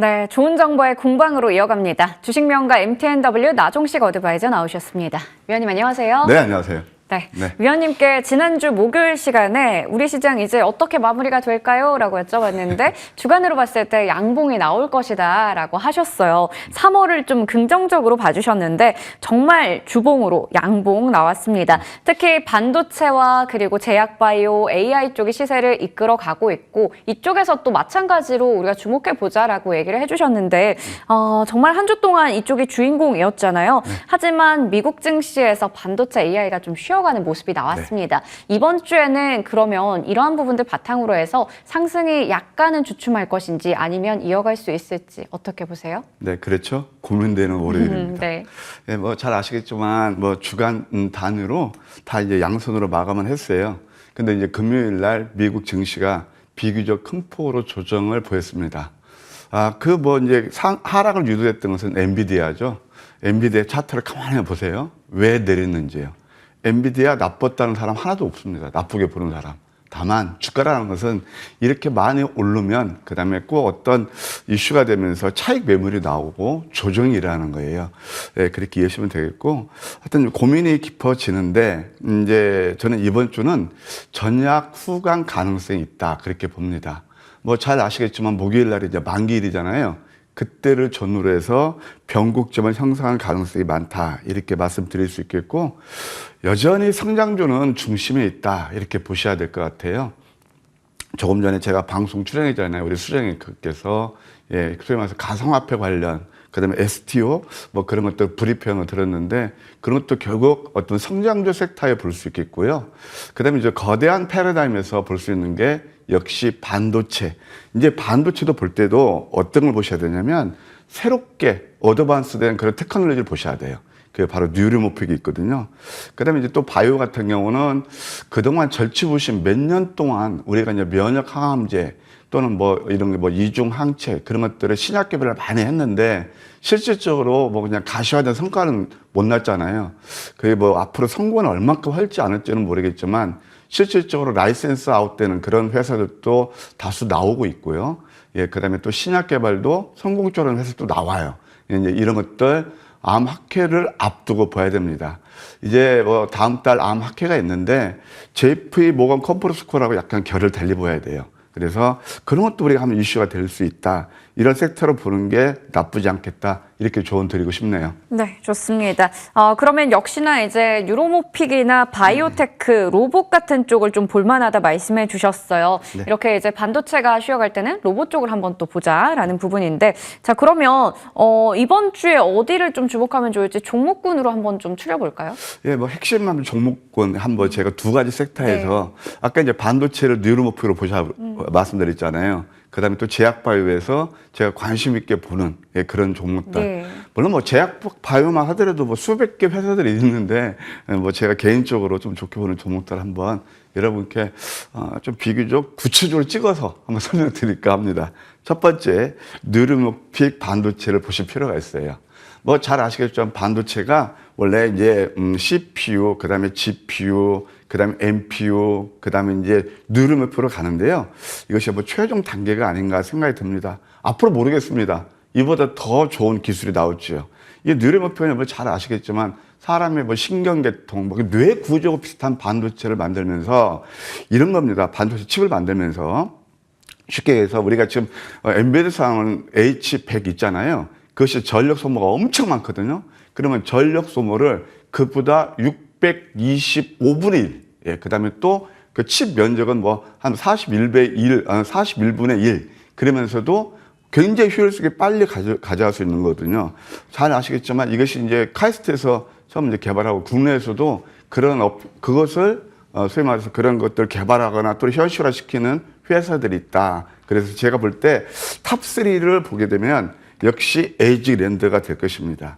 네, 좋은 정보의 공방으로 이어갑니다. 주식명가 MTNW 나종식 어드바이저 나오셨습니다. 위원님 안녕하세요. 네, 안녕하세요. 네. 네. 위원님께 지난주 목요일 시간에 우리 시장 이제 어떻게 마무리가 될까요? 라고 여쭤봤는데 주간으로 봤을 때 양봉이 나올 것이다 라고 하셨어요. 3월을 좀 긍정적으로 봐주셨는데 정말 주봉으로 양봉 나왔습니다. 특히 반도체와 그리고 제약바이오, AI 쪽이 시세를 이끌어 가고 있고 이쪽에서 또 마찬가지로 우리가 주목해보자라고 얘기를 해주셨는데 정말 한 주 동안 이쪽이 주인공이었잖아요. 하지만 미국 증시에서 반도체 AI가 좀 쉬어가는 모습이 나왔습니다. 이번 주에는 그러면 이러한 부분들 바탕으로 해서 상승이 약간은 주춤할 것인지 아니면 이어갈 수 있을지 어떻게 보세요? 네, 그렇죠. 고민되는 월요일입니다. 네. 네, 뭐 잘 아시겠지만 뭐 주간 단위로 다 이제 양선으로 마감을 했어요. 근데 이제 금요일 날 미국 증시가 비교적 큰 폭으로 조정을 보였습니다. 그 뭐 이제 하락을 유도했던 것은 엔비디아죠. 엔비디아 차트를 가만히 보세요. 왜 내렸는지요. 엔비디아 나빴다는 사람 하나도 없습니다. 나쁘게 보는 사람. 다만 주가라는 것은 이렇게 많이 오르면 그다음에 꼭 어떤 이슈가 되면서 차익 매물이 나오고 조정이 일어나는 거예요. 네, 그렇게 이해하시면 되겠고 하여튼 고민이 깊어지는데 이제 저는 이번 주는 전약 후강 가능성이 있다 그렇게 봅니다. 뭐 잘 아시겠지만 목요일 날이 이제 만기일이잖아요. 그때를 전후로 해서 변곡점을 형성할 가능성이 많다 이렇게 말씀드릴 수 있겠고 여전히 성장주는 중심에 있다 이렇게 보셔야 될 것 같아요. 조금 전에 제가 방송 출연했잖아요. 우리 수정님께서 소위 말해서 가상화폐 관련 그다음에 STO 뭐 그런 것들 브리핑을 들었는데 그런 것도 결국 어떤 성장주 섹터에 볼 수 있겠고요. 그다음에 이제 거대한 패러다임에서 볼 수 있는 게 역시 반도체. 이제 반도체도 볼 때도 어떤 걸 보셔야 되냐면 새롭게 어드밴스된 그런 테크놀로지를 보셔야 돼요. 그게 바로 뉴로모픽이 있거든요. 그다음에 이제 또 바이오 같은 경우는 그동안 절치부심 몇 년 동안 우리가 이제 면역 항암제 또는 뭐 이런 게 뭐 이중 항체 그런 것들을 신약 개발을 많이 했는데 실질적으로 뭐 그냥 가시화된 성과는 못 났잖아요. 그게 뭐 앞으로 성공을 얼마큼 할지 않을지는 모르겠지만 실질적으로 라이센스 아웃되는 그런 회사들도 다수 나오고 있고요. 그다음에 또 신약 개발도 성공적인 회사도 나와요. 이제 이런 것들 암 학회를 앞두고 봐야 됩니다. 이제 뭐 다음 달 암 학회가 있는데 JP 모건 컨퍼런스콜하고 약간 결을 달리 봐야 돼요. 그래서 그런 것도 우리가 하면 이슈가 될 수 있다. 이런 섹터로 보는 게 나쁘지 않겠다. 이렇게 조언 드리고 싶네요. 네, 좋습니다. 그러면 역시나 이제 유로모픽이나 바이오테크, 로봇 같은 쪽을 좀 볼만하다 말씀해 주셨어요. 네. 이렇게 이제 반도체가 쉬어갈 때는 로봇 쪽을 한번 또 보자라는 부분인데, 자, 그러면 이번 주에 어디를 좀 주목하면 좋을지 종목군으로 한번 좀 추려볼까요? 예, 뭐 핵심 종목군 한번 제가 두 가지 섹터에서 아까 이제 반도체를 뉴로모픽으로 보자 말씀드렸잖아요. 그다음에 또 제약바이오에서 제가 관심 있게 보는 그런 종목들. 네. 물론 뭐 제약바이오만 하더라도 뭐 수백 개 회사들이 있는데 뭐 제가 개인적으로 좀 좋게 보는 종목들 한번 여러분께 좀 비교적 구체적으로 찍어서 한번 설명드릴까 합니다. 첫 번째, 뉴로모픽 반도체를 보실 필요가 있어요. 뭐 잘 아시겠지만 반도체가 원래 이제 CPU, 그다음에 GPU, 그다음에 NPU, 그다음에 이제 뉴로모픽으로 가는데요. 이것이 뭐 최종 단계가 아닌가 생각이 듭니다. 앞으로 모르겠습니다. 이보다 더 좋은 기술이 나올지요. 이 뉴로모픽은 뭐 잘 아시겠지만 사람의 뭐 신경계통, 뭐 뇌 구조가 비슷한 반도체를 만들면서 이런 겁니다. 반도체 칩을 만들면서 쉽게 해서 우리가 지금 엔베드 상은 H100 있잖아요. 그것이 전력 소모가 엄청 많거든요. 그러면 전력 소모를 그보다 625분의 1. 그 다음에 또 그 칩 면적은 뭐 한 41분의 1. 그러면서도 굉장히 효율적이게 빨리 가져갈 수 있는 거거든요. 잘 아시겠지만 이것이 이제 카이스트에서 처음 이제 개발하고 국내에서도 그것을 소위 말해서 그런 것들을 개발하거나 또 현실화시키는 회사들이 있다. 그래서 제가 볼 때 탑3를 보게 되면 역시 에이지랜드가 될 것입니다.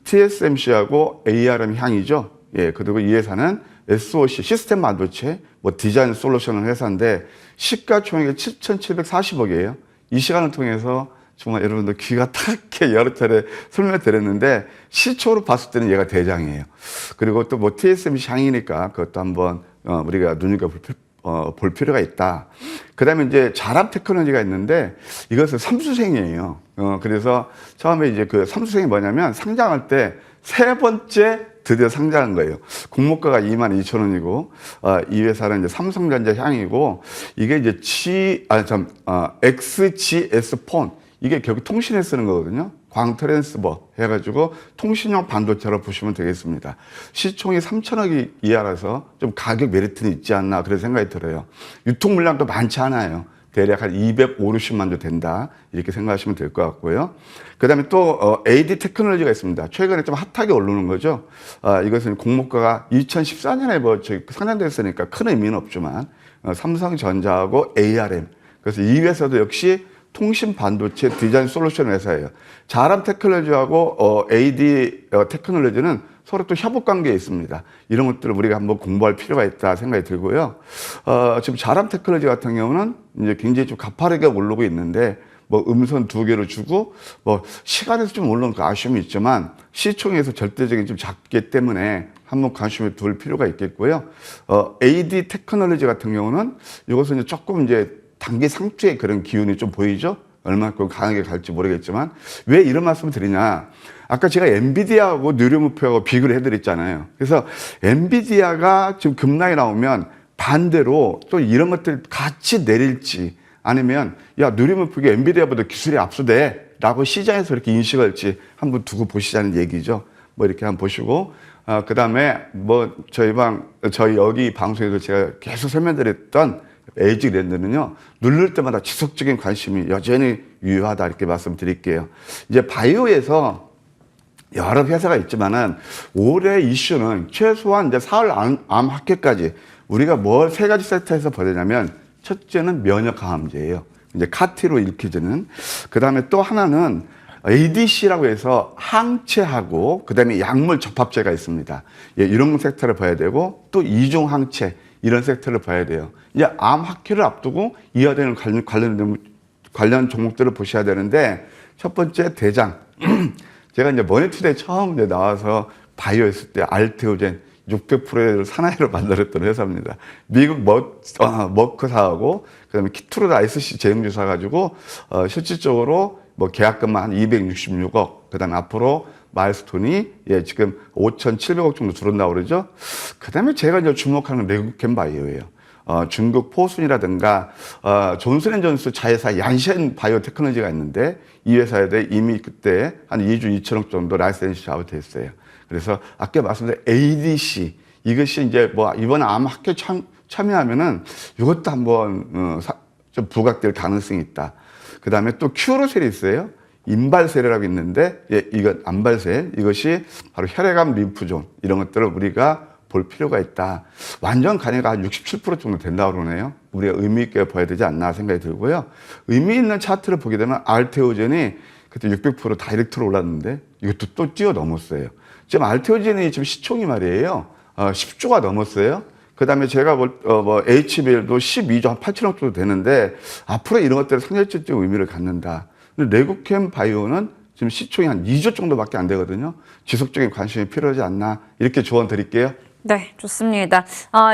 TSMC하고 ARM 향이죠. 그리고 이 회사는 SoC, 시스템 반도체, 뭐 디자인 솔루션 회사인데 시가총액이 7,740억이에요. 이 시간을 통해서 정말 여러분들 귀가 탁게 여러 차례 설명드렸는데 시초로 봤을 때는 얘가 대장이에요. 그리고 또 뭐 TSMC 향이니까 그것도 한번 우리가 눈여겨볼 볼 필요가 있다. 그 다음에 이제 자랍 테크놀로지가 있는데 이것은 삼수생이에요. 그래서 처음에 이제 그 삼수생이 뭐냐면 상장할 때 세 번째 드디어 상장한 거예요. 공모가가 22,000원이고, 이 회사는 이제 삼성전자 향이고, 이게 이제 XGS 폰. 이게 결국 통신에 쓰는 거거든요. 광트랜스버 해가지고 통신용 반도체로 보시면 되겠습니다. 시총이 3천억이 이하라서 좀 가격 메리트는 있지 않나 그런 생각이 들어요. 유통 물량도 많지 않아요. 대략 한 250만 조 된다. 이렇게 생각하시면 될 것 같고요. 그 다음에 또 AD 테크놀로지가 있습니다. 최근에 좀 핫하게 오르는 거죠. 이것은 공모가가 2014년에 뭐 상장됐으니까 큰 의미는 없지만 삼성전자하고 ARM. 그래서 이 회사도 역시 통신 반도체 디자인 솔루션 회사예요. 자람 테크놀로지하고 AD 테크놀로지는 서로 또 협업 관계에 있습니다. 이런 것들을 우리가 한번 공부할 필요가 있다 생각이 들고요. 지금 자람 테크놀로지 같은 경우는 이제 굉장히 좀 가파르게 오르고 있는데 뭐 음선 2개를 주고 뭐 시간에서 좀 올라온 그 아쉬움이 있지만 시총에서 절대적인 좀 작기 때문에 한번 관심을 둘 필요가 있겠고요. AD 테크놀로지 같은 경우는 이것은 이제 조금 이제 단기 상추의 그런 기운이 좀 보이죠? 얼마큼 강하게 갈지 모르겠지만 왜 이런 말씀을 드리냐? 아까 제가 엔비디아하고 누리목표하고 비교를 해드렸잖아요. 그래서 엔비디아가 지금 급락이 나오면 반대로 또 이런 것들 같이 내릴지 아니면 야 누리목표가 엔비디아보다 기술이 압수돼 라고 시장에서 이렇게 인식할지 한번 두고 보시자는 얘기죠. 뭐 이렇게 한번 보시고 그 다음에 뭐 저희 여기 방송에서 제가 계속 설명드렸던 에이징랜드는요, 누를 때마다 지속적인 관심이 여전히 유효하다, 이렇게 말씀드릴게요. 이제 바이오에서 여러 회사가 있지만은 올해 이슈는 최소한 이제 사흘 암 학회까지 우리가 뭘 세 가지 세트에서 보내냐면 첫째는 면역 강암제예요. 이제 카티로 읽혀지는. 그 다음에 또 하나는 ADC라고 해서 항체하고 그 다음에 약물 접합제가 있습니다. 예, 이런 섹터를 봐야 되고 또 이중 항체 이런 섹터를 봐야 돼요. 이제 암 학회를 앞두고 이어되는 관련 종목들을 보셔야 되는데 첫 번째 대장. 제가 이제 머니투데이 처음 이제 나와서 바이오 했을 때 알테오젠 600%를 사나이로 만들었던 회사입니다. 미국 머크사하고 그다음에 키투르 ISC 제휴주사 가지고 실질적으로 뭐 계약금만 한 266억. 그다음에 앞으로 마일스톤이 지금 5,700억 정도 들어온다고 그러죠. 그다음에 제가 이제 주목하는 레고캠 바이오예요. 중국 포순이라든가 존슨앤존슨 자회사 얀센 바이오 테크놀로지가 있는데 이 회사에 대해 이미 그때 한 2조 2천억 정도 라이센스 작업이 됐어요. 그래서 아까 말씀드린 ADC 이것이 이제 뭐 이번 암 학회 참여하면은 이것도 한번 좀 부각될 가능성이 있다. 그 다음에 또 큐로셀이 있어요. 인발세례라고 있는데 이건 암발세 이것이 바로 혈액암 림프존 이런 것들을 우리가 볼 필요가 있다. 완전 간이가 한 67% 정도 된다고 그러네요. 우리가 의미 있게 봐야 되지 않나 생각이 들고요. 의미 있는 차트를 보게 되면 알테오젠이 그때 600% 다이렉트로 올랐는데 이것도 또 뛰어넘었어요. 지금 알테오젠이 지금 시총이 말이에요. 10조가 넘었어요. 그 다음에 제가 HBL도 12조 한 8천억 정도 되는데 앞으로 이런 것들이 상대적인 의미를 갖는다. 근데 레고캠 바이오는 지금 시총이 한 2조 정도밖에 안 되거든요. 지속적인 관심이 필요하지 않나 이렇게 조언 드릴게요. 네, 좋습니다.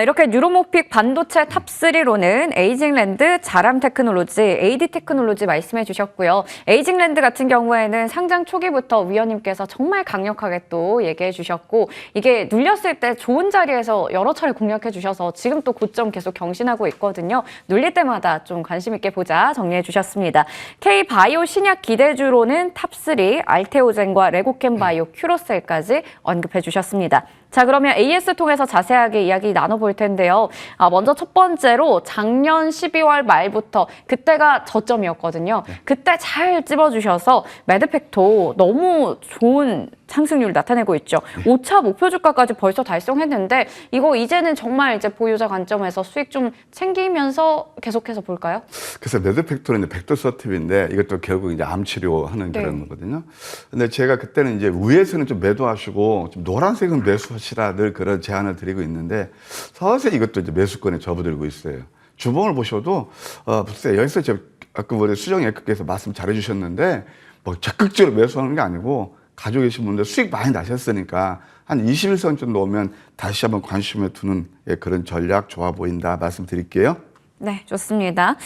이렇게 뉴로모픽 반도체 탑3로는 에이징랜드, 자람 테크놀로지, AD 테크놀로지 말씀해 주셨고요. 에이징랜드 같은 경우에는 상장 초기부터 위원님께서 정말 강력하게 또 얘기해 주셨고 이게 눌렸을 때 좋은 자리에서 여러 차례 공략해 주셔서 지금 또 고점 계속 경신하고 있거든요. 눌릴 때마다 좀 관심 있게 보자 정리해 주셨습니다. K바이오 신약 기대주로는 탑3, 알테오젠과 레고캠 바이오, 큐로셀까지 언급해 주셨습니다. 자, 그러면 AS 통해서 자세하게 이야기 나눠볼 텐데요. 먼저 첫 번째로 작년 12월 말부터 그때가 저점이었거든요. 그때 잘 찝어주셔서 매드팩도 너무 좋은 상승률을 나타내고 있죠. 5차 목표 주가까지 벌써 달성했는데 이거 이제는 정말 이제 보유자 관점에서 수익 좀 챙기면서 계속해서 볼까요? 그래서 매드팩토는 이제 백도서팁인데 이것도 결국 이제 암 치료하는 그런 거거든요. 근데 제가 그때는 이제 위에서는 좀 매도하시고 좀 노란색은 매수하시라 늘 그런 제안을 드리고 있는데 서서히 이것도 이제 매수권에 접어들고 있어요. 주봉을 보셔도 글쎄 여기서 제가 아까 우리 수정 예크께서 말씀 잘해주셨는데 뭐 적극적으로 매수하는 게 아니고 가지고 계신 분들 수익 많이 나셨으니까 한 21선 정도 오면 다시 한번 관심을 두는 그런 전략 좋아 보인다 말씀드릴게요. 네, 좋습니다.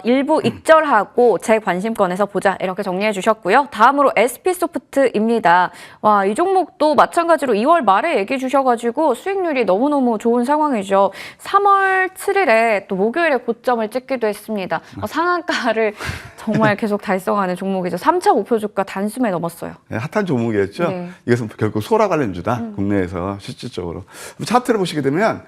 일부 익절하고 제 관심권에서 보자 이렇게 정리해 주셨고요. 다음으로 SP소프트입니다. 와, 이 종목도 마찬가지로 2월 말에 얘기해 주셔가지고 수익률이 너무너무 좋은 상황이죠. 3월 7일에 또 목요일에 고점을 찍기도 했습니다. 상한가를 정말 계속 달성하는 종목이죠. 3차 목표 주가 단숨에 넘었어요. 네, 핫한 종목이었죠. 네. 이것은 결국 소라 관련주다. 국내에서 실질적으로. 차트를 보시게 되면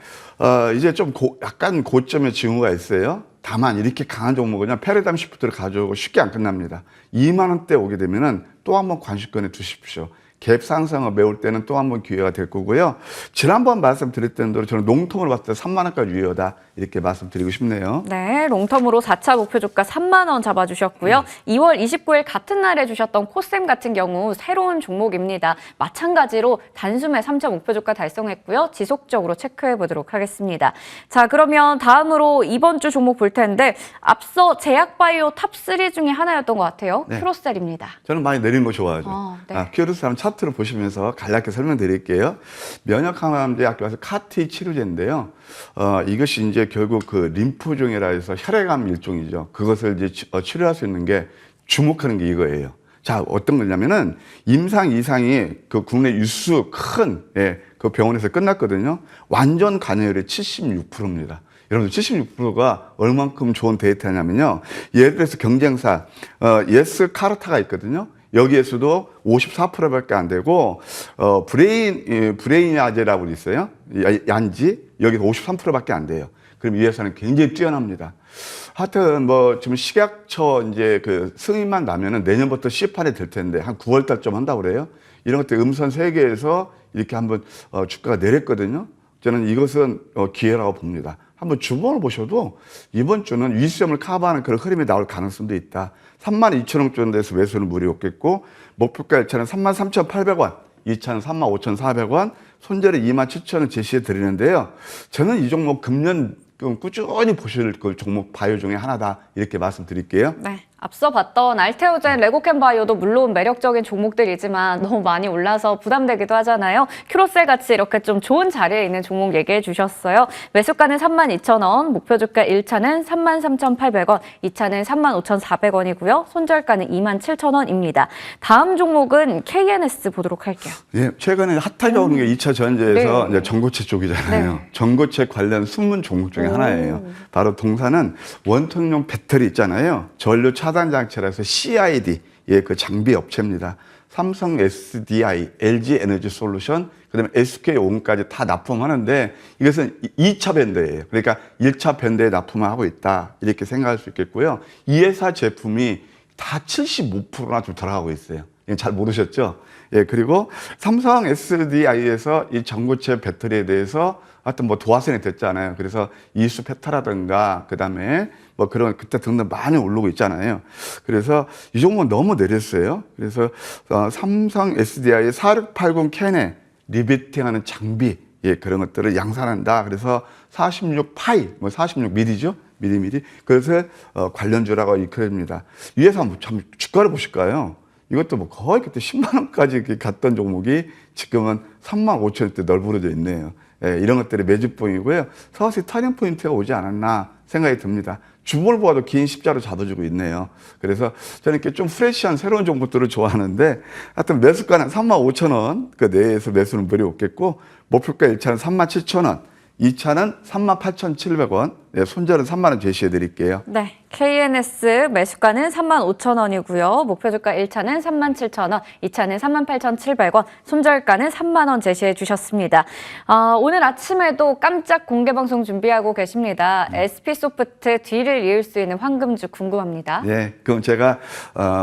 이제 좀 약간 고점의 징후가 있어요. 다만 이렇게 강한 종목은요, 패러다임 시프트를 가져오고 쉽게 안 끝납니다. 2만 원대 오게 되면은 또 한번 관심권에 두십시오. 갭 상승을 메울 때는 또 한 번 기회가 될 거고요. 지난번 말씀드렸던 대로 저는 롱텀으로 봤을 때 3만 원까지 유효하다 이렇게 말씀드리고 싶네요. 네, 롱텀으로 4차 목표 주가 3만 원 잡아주셨고요. 2월 29일 같은 날에 주셨던 코셈 같은 경우 새로운 종목입니다. 마찬가지로 단숨에 3차 목표 주가 달성했고요. 지속적으로 체크해 보도록 하겠습니다. 자, 그러면 다음으로 이번 주 종목 볼 텐데 앞서 제약바이오 탑3 중에 하나였던 것 같아요. 네. 큐로셀입니다. 저는 많이 내리는 거 좋아하죠. 네. 큐르스 한번 차트를 보시면서 간략하게 설명드릴게요. 면역항암제 학교에서 카티 치료제인데요. 이것이 이제 결국 그 림프종이라 해서 혈액암 일종이죠. 그것을 이제 치료할 수 있는 게 주목하는 게 이거예요. 자, 어떤 거냐면은 임상 이상이 그 국내 유수 큰 그 병원에서 끝났거든요. 완전 관여율이 76%입니다. 여러분 76%가 얼만큼 좋은 데이터냐면요. 예를 들어서 경쟁사 예스 카르타가 있거든요. 여기에서도 54%밖에 안 되고 브레인야제라고 있어요. 얀지 여기서 53%밖에 안 돼요. 그럼 이 회사는 굉장히 뛰어납니다. 하여튼 뭐 지금 식약처 이제 그 승인만 나면은 내년부터 시판이 될 텐데 한 9월 달쯤 한다고 그래요. 이런 것들 음선 세계에서 이렇게 한번 주가가 내렸거든요. 저는 이것은 기회라고 봅니다. 한번 주봉을 보셔도 이번 주는 윗수렴을 커버하는 그런 흐름이 나올 가능성도 있다. 32,000원 정도에서 매수는 무리 없겠고 목표가 1차는 33,800원, 2차는 35,400원, 손절이 27,000원 제시해 드리는데요. 저는 이 종목 금년 꾸준히 보실 그 종목 바이오 중에 하나다 이렇게 말씀드릴게요. 네. 앞서 봤던 알테오젠, 레고캠바이오도 물론 매력적인 종목들이지만 너무 많이 올라서 부담되기도 하잖아요. 큐로셀 같이 이렇게 좀 좋은 자리에 있는 종목 얘기해 주셨어요. 매수가는 32,000원, 목표 주가 1차는 33,800원, 2차는 35,400원이고요. 손절가는 27,000원입니다. 다음 종목은 KNS 보도록 할게요. 예, 최근에 핫하게 오는 게 2차 전지에서 네. 이제 전고체 쪽이잖아요. 네. 전고체 관련 숨은 종목 중에 하나예요. 바로 동사는 원통용 배터리 있잖아요. 전류 차단 장치라 해서 CID, 그 장비 업체입니다. 삼성 SDI, LG 에너지 솔루션, 그다음에 SK온까지 다 납품하는데 이것은 2차 밴드예요. 그러니까 1차 밴드에 납품을 하고 있다. 이렇게 생각할 수 있겠고요. 이 회사 제품이 다 75%나 좀 들어가고 있어요. 이건 잘 모르셨죠? 예, 그리고 삼성 SDI에서 이 전고체 배터리에 대해서 하여튼 뭐 도화선이 됐잖아요. 그래서 이수 페타라든가 그다음에 뭐 그런 그때 등등 많이 오르고 있잖아요. 그래서 이 종목은 너무 내렸어요. 그래서 삼성 SDI 4680 캔에 리베팅하는 장비 그런 것들을 양산한다. 그래서 46 파이 뭐 46mm죠. 미리미리. 그래서 관련주라고 이끌어집니다. 위에서 한번 참 주가를 보실까요? 이것도 뭐 거의 그때 10만 원까지 갔던 종목이 지금은 3만 5천 원대 널브러져 있네요. 이런 것들이 매집봉이고요. 서서히 터닝 포인트가 오지 않았나 생각이 듭니다. 주봉을 보아도 긴 십자로 잡아주고 있네요. 그래서 저는 이렇게 좀 프레시한 새로운 종목들을 좋아하는데 하여튼 매수가는 3만 5천 원 그 내에서 매수는 무리 없겠고 목표가 1차는 3만 7천 원 2차는 38,700원, 손절은 3만 원 제시해 드릴게요. 네, KNS 매수가는 35,000원이고요. 목표 주가 1차는 37,000원, 2차는 38,700원, 손절가는 3만 원 제시해 주셨습니다. 오늘 아침에도 깜짝 공개 방송 준비하고 계십니다. SP소프트 뒤를 이을 수 있는 황금주 궁금합니다. 네, 그럼 제가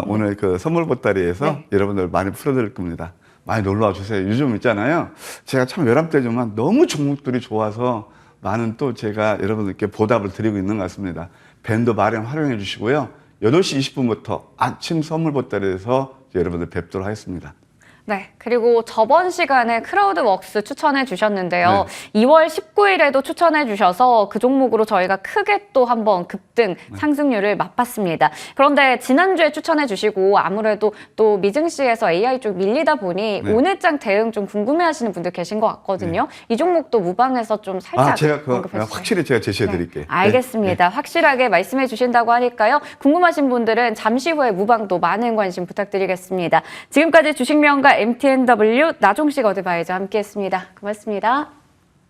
오늘 그 선물 보따리에서 여러분들 많이 풀어드릴 겁니다. 많이 놀러와 주세요. 요즘 있잖아요. 제가 참 외람되지만 너무 종목들이 좋아서 많은 또 제가 여러분들께 보답을 드리고 있는 것 같습니다. 밴드 마련 활용해 주시고요. 8시 20분부터 아침 선물 보따리에서 여러분들 뵙도록 하겠습니다. 네, 그리고 저번 시간에 크라우드웍스 추천해 주셨는데요. 2월 19일에도 추천해 주셔서 그 종목으로 저희가 크게 또 한번 급등 상승률을 맛봤습니다. 그런데 지난주에 추천해 주시고 아무래도 또 미증시에서 AI 쪽 밀리다 보니 오늘장 대응 좀 궁금해 하시는 분들 계신 것 같거든요. 이 종목도 무방에서 좀 살짝 제가 언급해 주세요. 확실히 제가 제시해 드릴게요. 알겠습니다. 확실하게 말씀해 주신다고 하니까요. 궁금하신 분들은 잠시 후에 무방도 많은 관심 부탁드리겠습니다. 지금까지 주식명가 MTNW 나종식 어드바이저 함께했습니다. 고맙습니다.